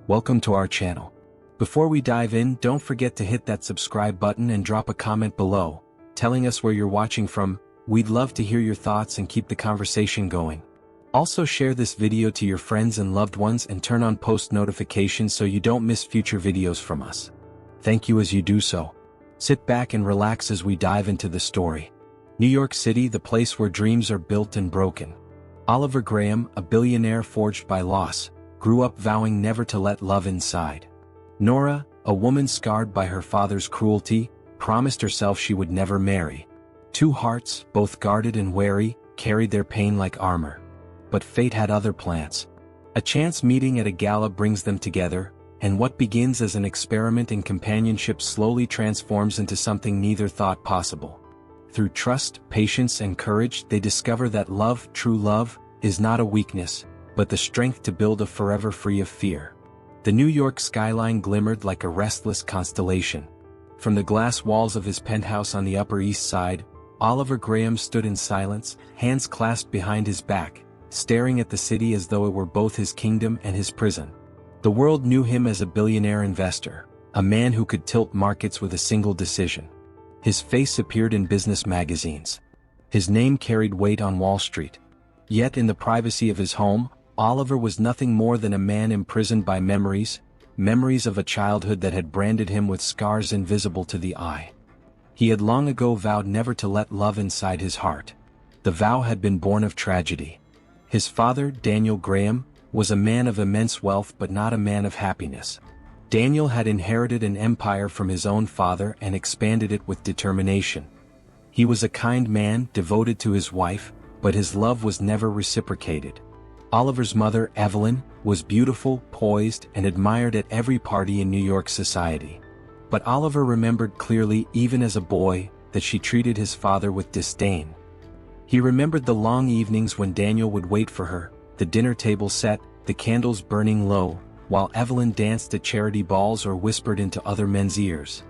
welcome to our channel. Before we dive in, don't forget to hit that subscribe button and drop a comment below, telling us where you're watching from. We'd love to hear your thoughts and keep the conversation going. Also share this video to your friends and loved ones and turn on post notifications so you don't miss future videos from us. Thank you as you do so. Sit back and relax as we dive into the story. New York City, the place where dreams are built and broken. Oliver Graham, a billionaire forged by loss, grew up vowing never to let love inside. Nora, a woman scarred by her father's cruelty, promised herself she would never marry. Two hearts, both guarded and wary, carried their pain like armor. But fate had other plans. A chance meeting at a gala brings them together, and what begins as an experiment in companionship slowly transforms into something neither thought possible. Through trust, patience, and courage, they discover that love, true love, is not a weakness, but the strength to build a forever free of fear. The New York skyline glimmered like a restless constellation. From the glass walls of his penthouse on the Upper East Side, Oliver Graham stood in silence, hands clasped behind his back, staring at the city as though it were both his kingdom and his prison. The world knew him as a billionaire investor, a man who could tilt markets with a single decision. His face appeared in business magazines. His name carried weight on Wall Street. Yet in the privacy of his home, Oliver was nothing more than a man imprisoned by memories of a childhood that had branded him with scars invisible to the eye. He had long ago vowed never to let love inside his heart. The vow had been born of tragedy. His father, Daniel Graham, was a man of immense wealth but not a man of happiness. Daniel had inherited an empire from his own father and expanded it with determination. He was a kind man, devoted to his wife, but his love was never reciprocated. Oliver's mother, Evelyn, was beautiful, poised, and admired at every party in New York society. But Oliver remembered clearly, even as a boy, that she treated his father with disdain. He remembered the long evenings when Daniel would wait for her, the dinner table set, the candles burning low, while Evelyn danced at charity balls or whispered into other men's ears.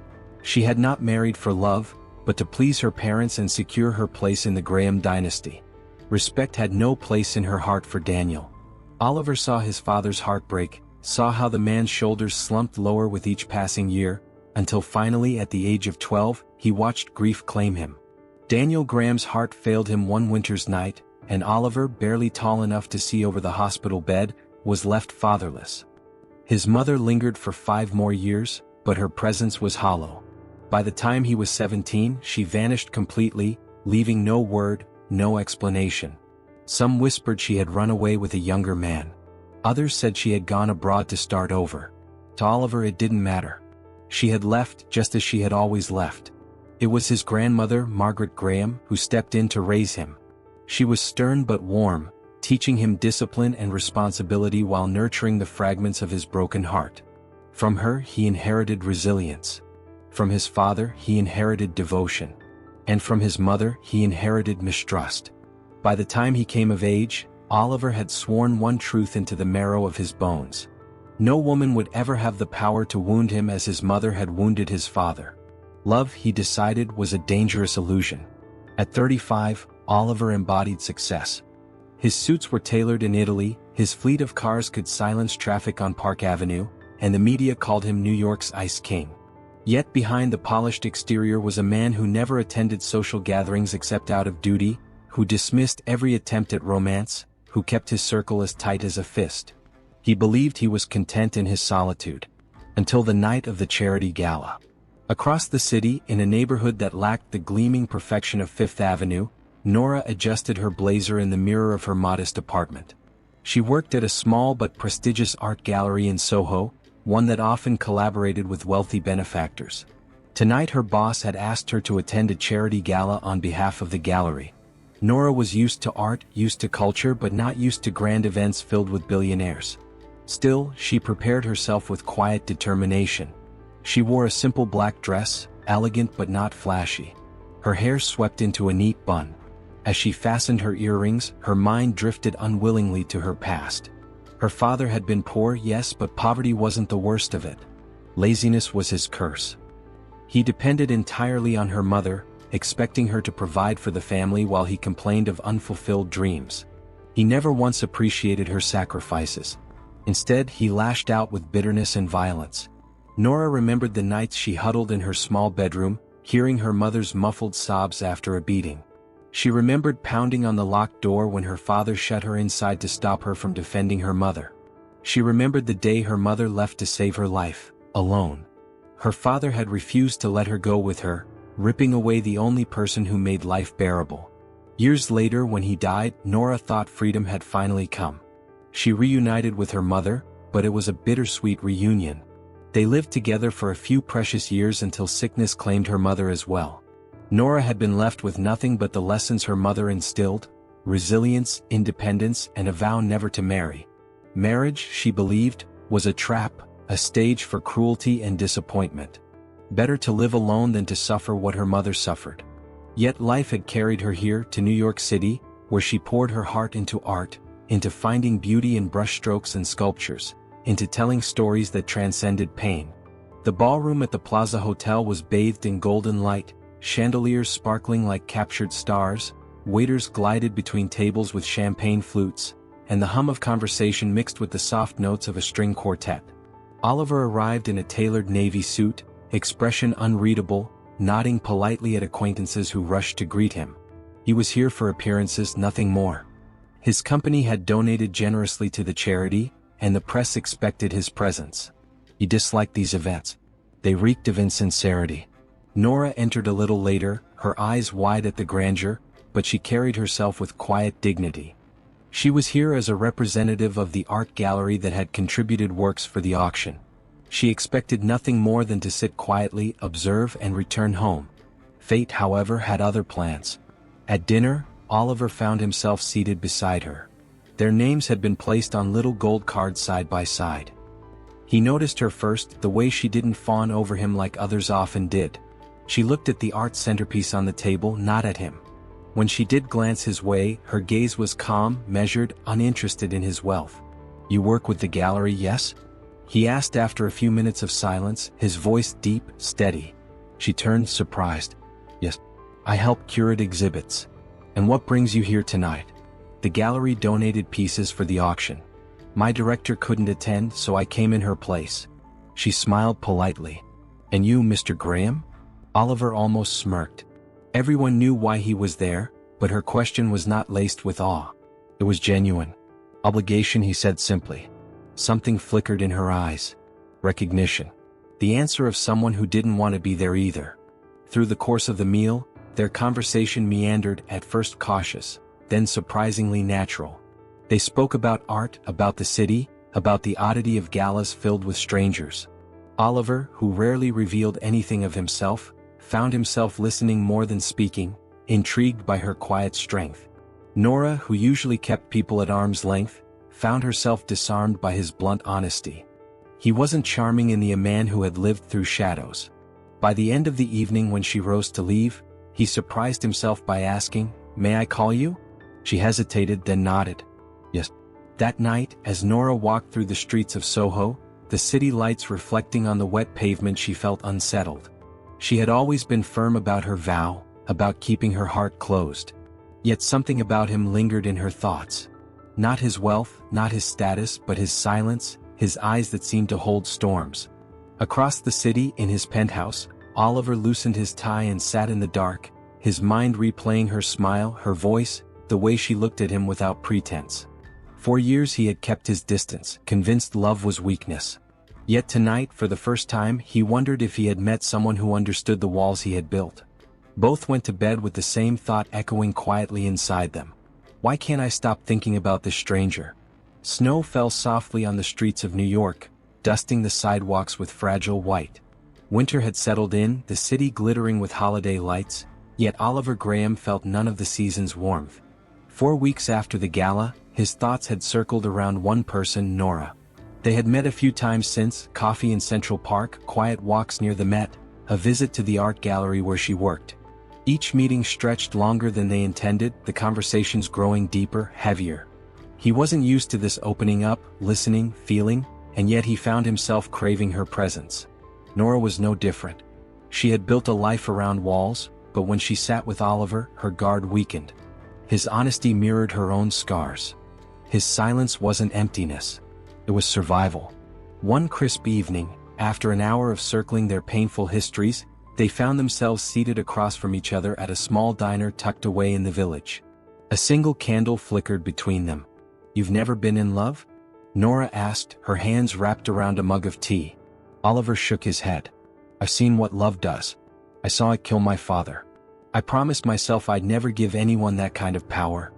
She had not married for love, but to please her parents and secure her place in the Graham dynasty. Respect had no place in her heart for Daniel. Oliver saw his father's heartbreak, saw how the man's shoulders slumped lower with each passing year, until finally at the age of 12, he watched grief claim him. Daniel Graham's heart failed him one winter's night, and Oliver, barely tall enough to see over the hospital bed, was left fatherless. His mother lingered for 5 more years, but her presence was hollow. By the time he was 17, she vanished completely, leaving no word, no explanation. Some whispered she had run away with a younger man. Others said she had gone abroad to start over. To Oliver it didn't matter. She had left just as she had always left. It was his grandmother, Margaret Graham, who stepped in to raise him. She was stern but warm, teaching him discipline and responsibility while nurturing the fragments of his broken heart. From her he inherited resilience. From his father he inherited devotion. And from his mother he inherited mistrust. By the time he came of age, Oliver had sworn one truth into the marrow of his bones. No woman would ever have the power to wound him as his mother had wounded his father. Love, he decided, was a dangerous illusion. At 35, Oliver embodied success. His suits were tailored in Italy, his fleet of cars could silence traffic on Park Avenue, and the media called him New York's Ice King. Yet behind the polished exterior was a man who never attended social gatherings except out of duty, who dismissed every attempt at romance, who kept his circle as tight as a fist. He believed he was content in his solitude. Until the night of the charity gala. Across the city, in a neighborhood that lacked the gleaming perfection of Fifth Avenue, Nora adjusted her blazer in the mirror of her modest apartment. She worked at a small but prestigious art gallery in Soho, one that often collaborated with wealthy benefactors. Tonight her boss had asked her to attend a charity gala on behalf of the gallery. Nora was used to art, used to culture, but not used to grand events filled with billionaires. Still, she prepared herself with quiet determination. She wore a simple black dress, elegant but not flashy. Her hair swept into a neat bun. As she fastened her earrings, her mind drifted unwillingly to her past. Her father had been poor, yes, but poverty wasn't the worst of it. Laziness was his curse. He depended entirely on her mother, expecting her to provide for the family while he complained of unfulfilled dreams. He never once appreciated her sacrifices. Instead, he lashed out with bitterness and violence. Nora remembered the nights she huddled in her small bedroom, hearing her mother's muffled sobs after a beating. She remembered pounding on the locked door when her father shut her inside to stop her from defending her mother. She remembered the day her mother left to save her life, alone. Her father had refused to let her go with her, ripping away the only person who made life bearable. Years later, when he died, Nora thought freedom had finally come. She reunited with her mother, but it was a bittersweet reunion. They lived together for a few precious years until sickness claimed her mother as well. Nora had been left with nothing but the lessons her mother instilled: resilience, independence, and a vow never to marry. Marriage, she believed, was a trap, a stage for cruelty and disappointment. Better to live alone than to suffer what her mother suffered. Yet life had carried her here to New York City, where she poured her heart into art, into finding beauty in brushstrokes and sculptures, into telling stories that transcended pain. The ballroom at the Plaza Hotel was bathed in golden light, chandeliers sparkling like captured stars, waiters glided between tables with champagne flutes, and the hum of conversation mixed with the soft notes of a string quartet. Oliver arrived in a tailored navy suit, expression unreadable, nodding politely at acquaintances who rushed to greet him. He was here for appearances, nothing more. His company had donated generously to the charity, and the press expected his presence. He disliked these events. They reeked of insincerity. Nora entered a little later, her eyes wide at the grandeur, but she carried herself with quiet dignity. She was here as a representative of the art gallery that had contributed works for the auction. She expected nothing more than to sit quietly, observe, and return home. Fate, however, had other plans. At dinner, Oliver found himself seated beside her. Their names had been placed on little gold cards side by side. He noticed her first, the way she didn't fawn over him like others often did. She looked at the art centerpiece on the table, not at him. When she did glance his way, her gaze was calm, measured, uninterested in his wealth. "You work with the gallery, yes?" he asked after a few minutes of silence, his voice deep, steady. She turned, surprised. "Yes. I help curate exhibits." "And what brings you here tonight?" "The gallery donated pieces for the auction. My director couldn't attend, so I came in her place." She smiled politely. "And you, Mr. Graham?" Oliver almost smirked. Everyone knew why he was there, but her question was not laced with awe. It was genuine. "Obligation," he said simply. Something flickered in her eyes. Recognition. The answer of someone who didn't want to be there either. Through the course of the meal, their conversation meandered, at first cautious, then surprisingly natural. They spoke about art, about the city, about the oddity of galas filled with strangers. Oliver, who rarely revealed anything of himself, found himself listening more than speaking, intrigued by her quiet strength. Nora, who usually kept people at arm's length, found herself disarmed by his blunt honesty. He wasn't charming in a man who had lived through shadows. By the end of the evening, when she rose to leave, he surprised himself by asking, "May I call you?" She hesitated, then nodded. "Yes." That night, as Nora walked through the streets of Soho, the city lights reflecting on the wet pavement, she felt unsettled. She had always been firm about her vow, about keeping her heart closed. Yet something about him lingered in her thoughts. Not his wealth, not his status, but his silence, his eyes that seemed to hold storms. Across the city, in his penthouse, Oliver loosened his tie and sat in the dark, his mind replaying her smile, her voice, the way she looked at him without pretense. For years he had kept his distance, convinced love was weakness. Yet tonight, for the first time, he wondered if he had met someone who understood the walls he had built. Both went to bed with the same thought echoing quietly inside them. Why can't I stop thinking about this stranger? Snow fell softly on the streets of New York, dusting the sidewalks with fragile white. Winter had settled in, the city glittering with holiday lights, yet Oliver Graham felt none of the season's warmth. 4 weeks after the gala, his thoughts had circled around one person, Nora. They had met a few times since: coffee in Central Park, quiet walks near the Met, a visit to the art gallery where she worked. Each meeting stretched longer than they intended, the conversations growing deeper, heavier. He wasn't used to this opening up, listening, feeling, and yet he found himself craving her presence. Nora was no different. She had built a life around walls, but when she sat with Oliver, her guard weakened. His honesty mirrored her own scars. His silence wasn't emptiness. It was survival. One crisp evening, after an hour of circling their painful histories, they found themselves seated across from each other at a small diner tucked away in the village. A single candle flickered between them. "You've never been in love?" Nora asked, her hands wrapped around a mug of tea. Oliver shook his head. "I've seen what love does. I saw it kill my father. I promised myself I'd never give anyone that kind of power."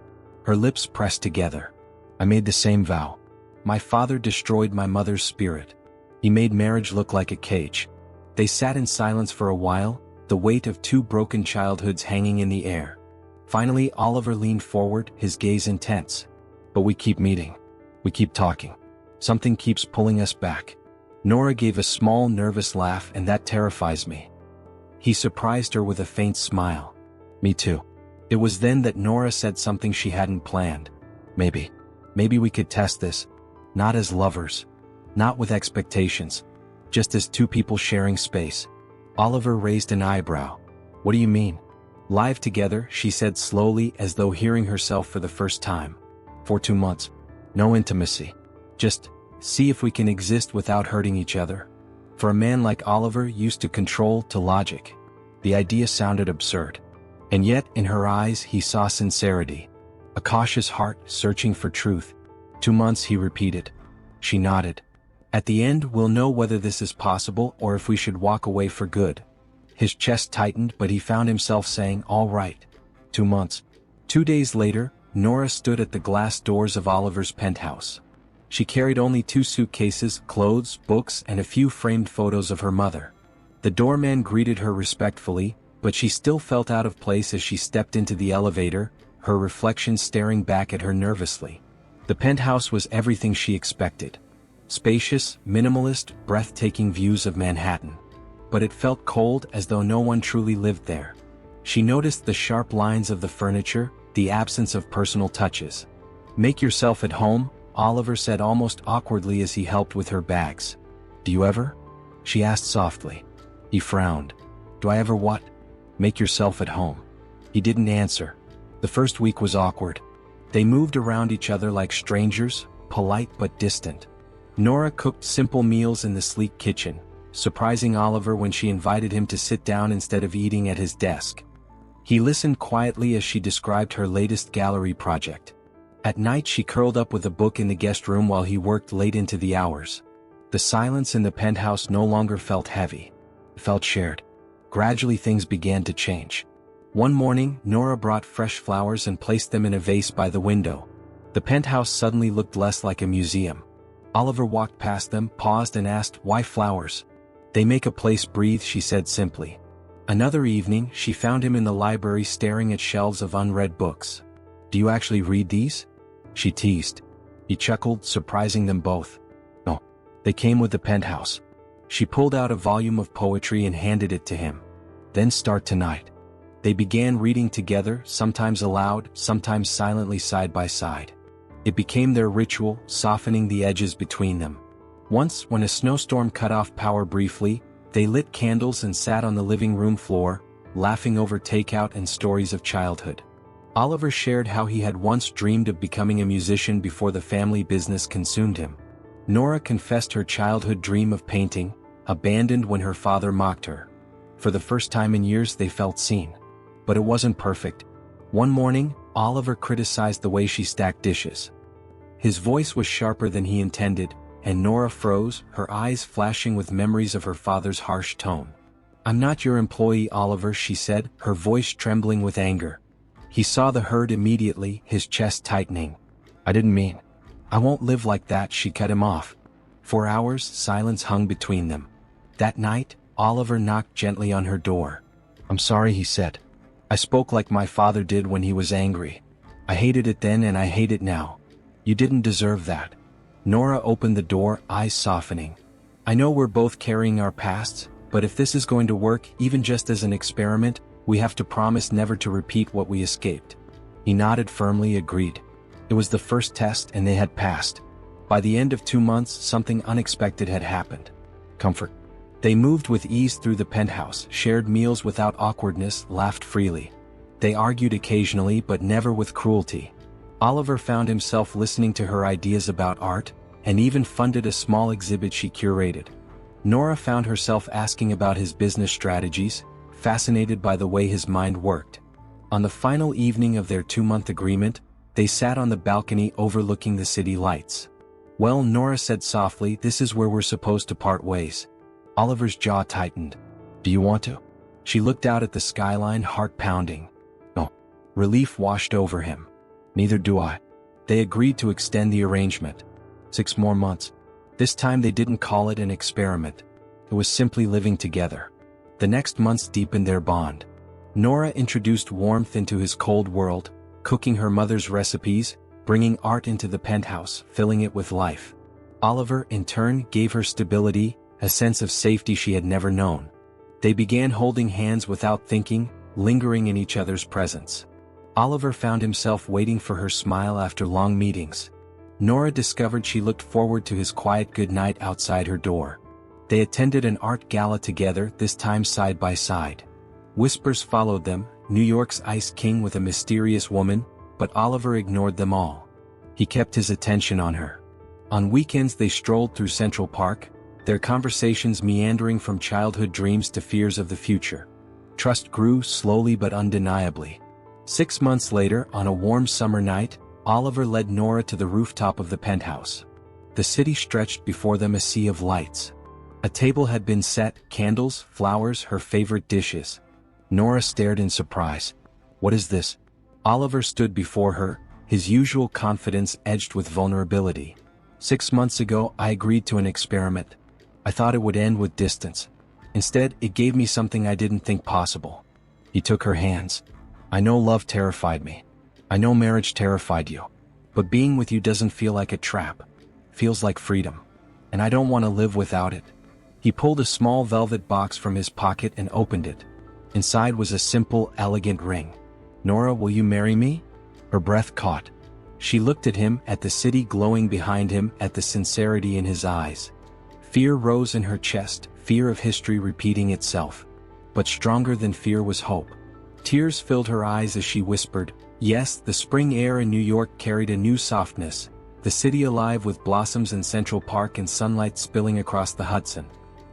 Her lips pressed together. "I made the same vow. My father destroyed my mother's spirit. He made marriage look like a cage." They sat in silence for a while, the weight of two broken childhoods hanging in the air. Finally, Oliver leaned forward, his gaze intense. "But we keep meeting. We keep talking. Something keeps pulling us back." Nora gave a small, nervous laugh, "And that terrifies me." He surprised her with a faint smile. "Me too." It was then that Nora said something she hadn't planned. Maybe we could test this. Not as lovers. Not with expectations. Just as two people sharing space. Oliver raised an eyebrow. "What do you mean?" "Live together," she said slowly, as though hearing herself for the first time. "For 2 months. No intimacy. Just see if we can exist without hurting each other." For a man like Oliver, used to control, to logic, the idea sounded absurd. And yet, in her eyes, he saw sincerity. A cautious heart searching for truth. 2 months, he repeated. She nodded. "At the end, we'll know whether this is possible or if we should walk away for good." His chest tightened, but he found himself saying, "All right." 2 months. 2 days later, Nora stood at the glass doors of Oliver's penthouse. She carried only 2 suitcases, clothes, books, and a few framed photos of her mother. The doorman greeted her respectfully, but she still felt out of place as she stepped into the elevator, her reflection staring back at her nervously. The penthouse was everything she expected. Spacious, minimalist, breathtaking views of Manhattan. But it felt cold, as though no one truly lived there. She noticed the sharp lines of the furniture, the absence of personal touches. "Make yourself at home," Oliver said almost awkwardly as he helped with her bags. "Do you ever?" she asked softly. He frowned. "Do I ever what?" "Make yourself at home." He didn't answer. The first week was awkward. They moved around each other like strangers, polite but distant. Nora cooked simple meals in the sleek kitchen, surprising Oliver when she invited him to sit down instead of eating at his desk. He listened quietly as she described her latest gallery project. At night she curled up with a book in the guest room while he worked late into the hours. The silence in the penthouse no longer felt heavy. It felt shared. Gradually things began to change. One morning, Nora brought fresh flowers and placed them in a vase by the window. The penthouse suddenly looked less like a museum. Oliver walked past them, paused and asked, "Why flowers?" "They make a place breathe," she said simply. Another evening, she found him in the library staring at shelves of unread books. "Do you actually read these?" she teased. He chuckled, surprising them both. "No. They came with the penthouse." She pulled out a volume of poetry and handed it to him. "Then start tonight." They began reading together, sometimes aloud, sometimes silently side by side. It became their ritual, softening the edges between them. Once, when a snowstorm cut off power briefly, they lit candles and sat on the living room floor, laughing over takeout and stories of childhood. Oliver shared how he had once dreamed of becoming a musician before the family business consumed him. Nora confessed her childhood dream of painting, abandoned when her father mocked her. For the first time in years they felt seen. But it wasn't perfect. One morning, Oliver criticized the way she stacked dishes. His voice was sharper than he intended, and Nora froze, her eyes flashing with memories of her father's harsh tone. "I'm not your employee, Oliver," she said, her voice trembling with anger. He saw the hurt immediately, his chest tightening. "I didn't mean. I won't live like that," she cut him off. For hours, silence hung between them. That night, Oliver knocked gently on her door. "I'm sorry," he said. "I spoke like my father did when he was angry. I hated it then and I hate it now. You didn't deserve that." Nora opened the door, eyes softening. "I know we're both carrying our pasts, but if this is going to work, even just as an experiment, we have to promise never to repeat what we escaped." He nodded firmly, agreed. It was the first test and they had passed. By the end of 2 months, something unexpected had happened. Comfort. They moved with ease through the penthouse, shared meals without awkwardness, laughed freely. They argued occasionally but never with cruelty. Oliver found himself listening to her ideas about art, and even funded a small exhibit she curated. Nora found herself asking about his business strategies, fascinated by the way his mind worked. On the final evening of their 2-month agreement, they sat on the balcony overlooking the city lights. "Well," Nora said softly, "this is where we're supposed to part ways." Oliver's jaw tightened. "Do you want to?" She looked out at the skyline, heart pounding. "No." Relief washed over him. "Neither do I." They agreed to extend the arrangement. 6 more months. This time they didn't call it an experiment. It was simply living together. The next months deepened their bond. Nora introduced warmth into his cold world, cooking her mother's recipes, bringing art into the penthouse, filling it with life. Oliver, in turn, gave her stability, a sense of safety she had never known. They began holding hands without thinking, lingering in each other's presence. Oliver found himself waiting for her smile after long meetings. Nora discovered she looked forward to his quiet goodnight outside her door. They attended an art gala together, this time side by side. Whispers followed them, New York's Ice King with a mysterious woman, but Oliver ignored them all. He kept his attention on her. On weekends they strolled through Central Park, their conversations meandering from childhood dreams to fears of the future. Trust grew slowly but undeniably. 6 months later, on a warm summer night, Oliver led Nora to the rooftop of the penthouse. The city stretched before them, a sea of lights. A table had been set, candles, flowers, her favorite dishes. Nora stared in surprise. "What is this?" Oliver stood before her, his usual confidence edged with vulnerability. 6 months ago, I agreed to an experiment. I thought it would end with distance. Instead, it gave me something I didn't think possible." He took her hands. "I know love terrified me. I know marriage terrified you. But being with you doesn't feel like a trap. Feels like freedom. And I don't want to live without it." He pulled a small velvet box from his pocket and opened it. Inside was a simple, elegant ring. "Nora, will you marry me?" Her breath caught. She looked at him, at the city glowing behind him, at the sincerity in his eyes. Fear rose in her chest, fear of history repeating itself. But stronger than fear was hope. Tears filled her eyes as she whispered, "Yes." The spring air in New York carried a new softness, the city alive with blossoms in Central Park and sunlight spilling across the Hudson.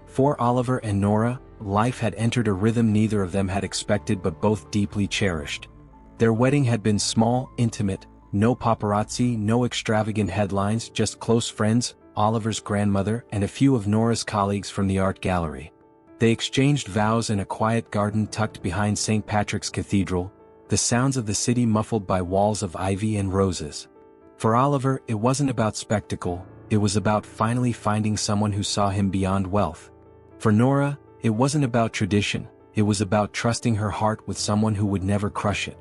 For Oliver and Nora, life had entered a rhythm neither of them had expected but both deeply cherished. Their wedding had been small, intimate, no paparazzi, no extravagant headlines, just close friends, Oliver's grandmother, and a few of Nora's colleagues from the art gallery. They exchanged vows in a quiet garden tucked behind St. Patrick's Cathedral, the sounds of the city muffled by walls of ivy and roses. For Oliver, it wasn't about spectacle, it was about finally finding someone who saw him beyond wealth. For Nora, it wasn't about tradition, it was about trusting her heart with someone who would never crush it.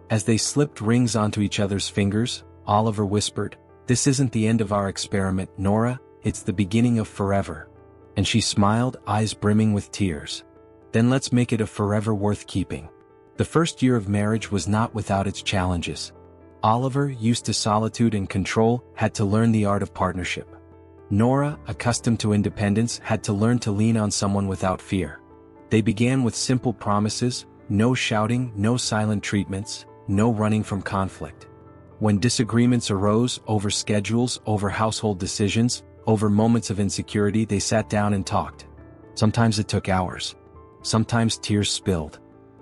As they slipped rings onto each other's fingers, Oliver whispered, "This isn't the end of our experiment, Nora, it's the beginning of forever." And she smiled, eyes brimming with tears. "Then let's make it a forever worth keeping." The first year of marriage was not without its challenges. Oliver, used to solitude and control, had to learn the art of partnership. Nora, accustomed to independence, had to learn to lean on someone without fear. They began with simple promises, no shouting, no silent treatments, no running from conflict. When disagreements arose, over schedules, over household decisions, over moments of insecurity, they sat down and talked. Sometimes it took hours. Sometimes tears spilled.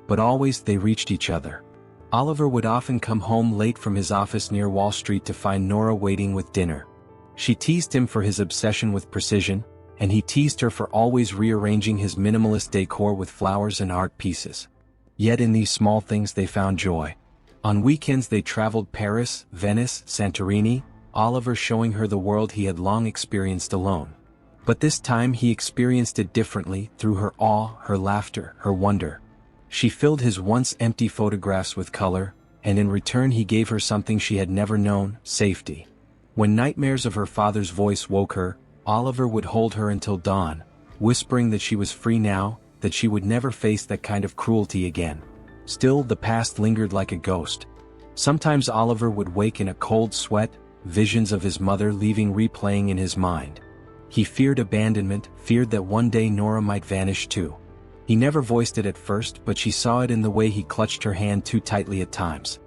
But always they reached each other. Oliver would often come home late from his office near Wall Street to find Nora waiting with dinner. She teased him for his obsession with precision, and he teased her for always rearranging his minimalist decor with flowers and art pieces. Yet in these small things they found joy. On weekends they traveled Paris, Venice, Santorini, Oliver showing her the world he had long experienced alone. But this time he experienced it differently, through her awe, her laughter, her wonder. She filled his once empty photographs with color, and in return he gave her something she had never known, safety. When nightmares of her father's voice woke her, Oliver would hold her until dawn, whispering that she was free now, that she would never face that kind of cruelty again. Still, the past lingered like a ghost. Sometimes Oliver would wake in a cold sweat, visions of his mother leaving replaying in his mind. He feared abandonment, feared that one day Nora might vanish too. He never voiced it at first, but she saw it in the way he clutched her hand too tightly at times.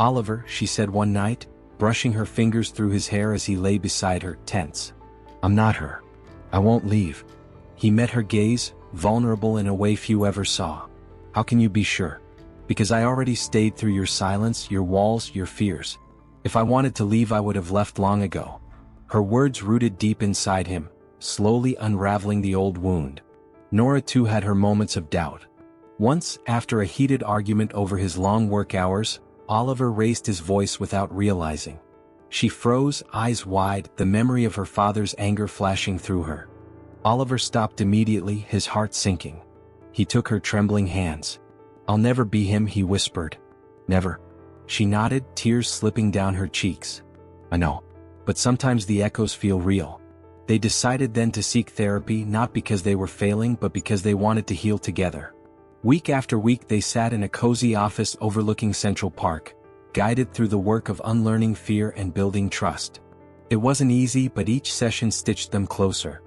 "Oliver," she said one night, brushing her fingers through his hair as he lay beside her, tense. "I'm not her. I won't leave." He met her gaze, vulnerable in a way few ever saw. "How can you be sure?" "Because I already stayed through your silence, your walls, your fears. If I wanted to leave, I would have left long ago." Her words rooted deep inside him, slowly unraveling the old wound. Nora too had her moments of doubt. Once, after a heated argument over his long work hours, Oliver raised his voice without realizing. She froze, eyes wide, the memory of her father's anger flashing through her. Oliver stopped immediately, his heart sinking. He took her trembling hands. "I'll never be him," he whispered. "Never." She nodded, tears slipping down her cheeks. "I know. But sometimes the echoes feel real." They decided then to seek therapy, not because they were failing but because they wanted to heal together. Week after week they sat in a cozy office overlooking Central Park, guided through the work of unlearning fear and building trust. It wasn't easy, but each session stitched them closer.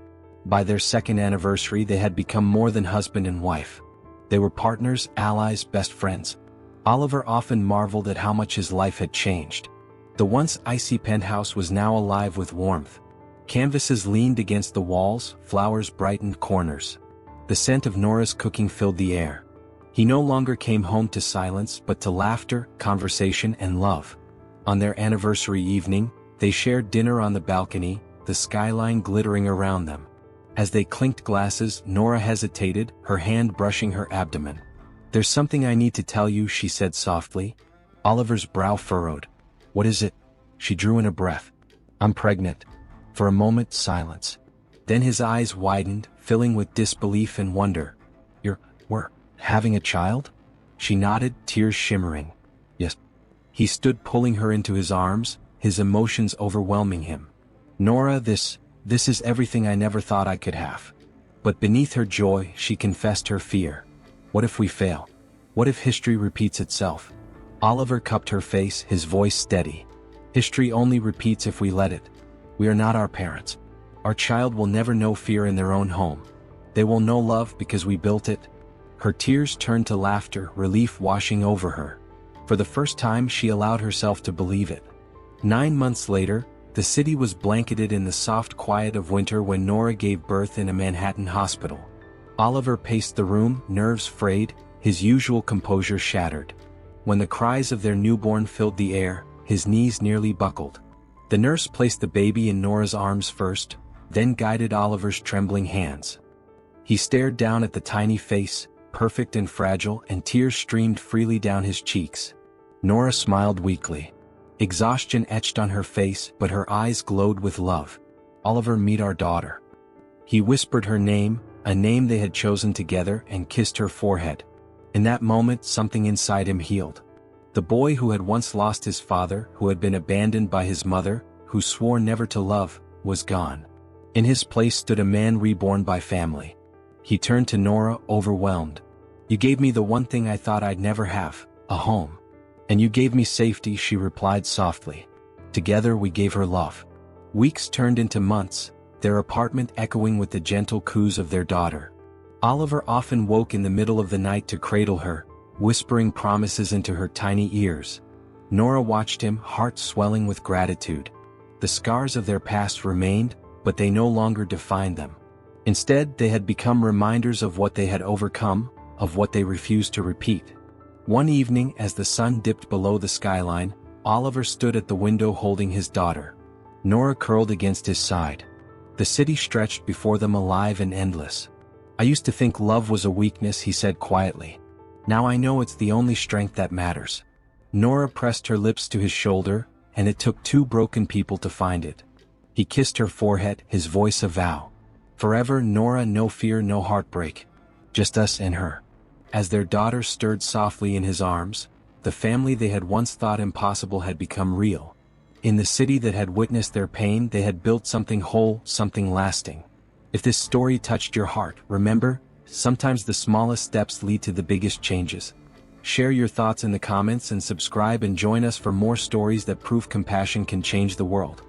By their second anniversary they had become more than husband and wife. They were partners, allies, best friends. Oliver often marveled at how much his life had changed. The once icy penthouse was now alive with warmth. Canvases leaned against the walls, flowers brightened corners. The scent of Nora's cooking filled the air. He no longer came home to silence but to laughter, conversation, and love. On their anniversary evening, they shared dinner on the balcony, the skyline glittering around them. As they clinked glasses, Nora hesitated, her hand brushing her abdomen. "There's something I need to tell you," she said softly. Oliver's brow furrowed. "What is it?" She drew in a breath. "I'm pregnant." For a moment, silence. Then his eyes widened, filling with disbelief and wonder. We're having a child?" She nodded, tears shimmering. "Yes." He stood pulling her into his arms, his emotions overwhelming him. "Nora, this is everything I never thought I could have." But beneath her joy, she confessed her fear. "What if we fail? What if history repeats itself?" Oliver cupped her face, his voice steady. "History only repeats if we let it. We are not our parents. Our child will never know fear in their own home. They will know love because we built it." Her tears turned to laughter, relief washing over her. For the first time she allowed herself to believe it. 9 months later, the city was blanketed in the soft quiet of winter when Nora gave birth in a Manhattan hospital. Oliver paced the room, nerves frayed, his usual composure shattered. When the cries of their newborn filled the air, his knees nearly buckled. The nurse placed the baby in Nora's arms first, then guided Oliver's trembling hands. He stared down at the tiny face, perfect and fragile, and tears streamed freely down his cheeks. Nora smiled weakly. Exhaustion etched on her face, but her eyes glowed with love. "Oliver, meet our daughter." He whispered her name, a name they had chosen together, and kissed her forehead. In that moment, something inside him healed. The boy who had once lost his father, who had been abandoned by his mother, who swore never to love, was gone. In his place stood a man reborn by family. He turned to Nora, overwhelmed. "You gave me the one thing I thought I'd never have, a home. And you gave me safety," she replied softly. Together we gave her love. Weeks turned into months, their apartment echoing with the gentle coos of their daughter. Oliver often woke in the middle of the night to cradle her, whispering promises into her tiny ears. Nora watched him, heart swelling with gratitude. The scars of their past remained, but they no longer defined them. Instead, they had become reminders of what they had overcome, of what they refused to repeat. One evening, as the sun dipped below the skyline, Oliver stood at the window holding his daughter. Nora curled against his side. The city stretched before them, alive and endless. "I used to think love was a weakness," he said quietly. "Now I know it's the only strength that matters." Nora pressed her lips to his shoulder, and it took 2 broken people to find it. He kissed her forehead, his voice a vow. "Forever, Nora, no fear, no heartbreak. Just us and her." As their daughter stirred softly in his arms, the family they had once thought impossible had become real. In the city that had witnessed their pain, they had built something whole, something lasting. If this story touched your heart, remember, sometimes the smallest steps lead to the biggest changes. Share your thoughts in the comments and subscribe, and join us for more stories that prove compassion can change the world.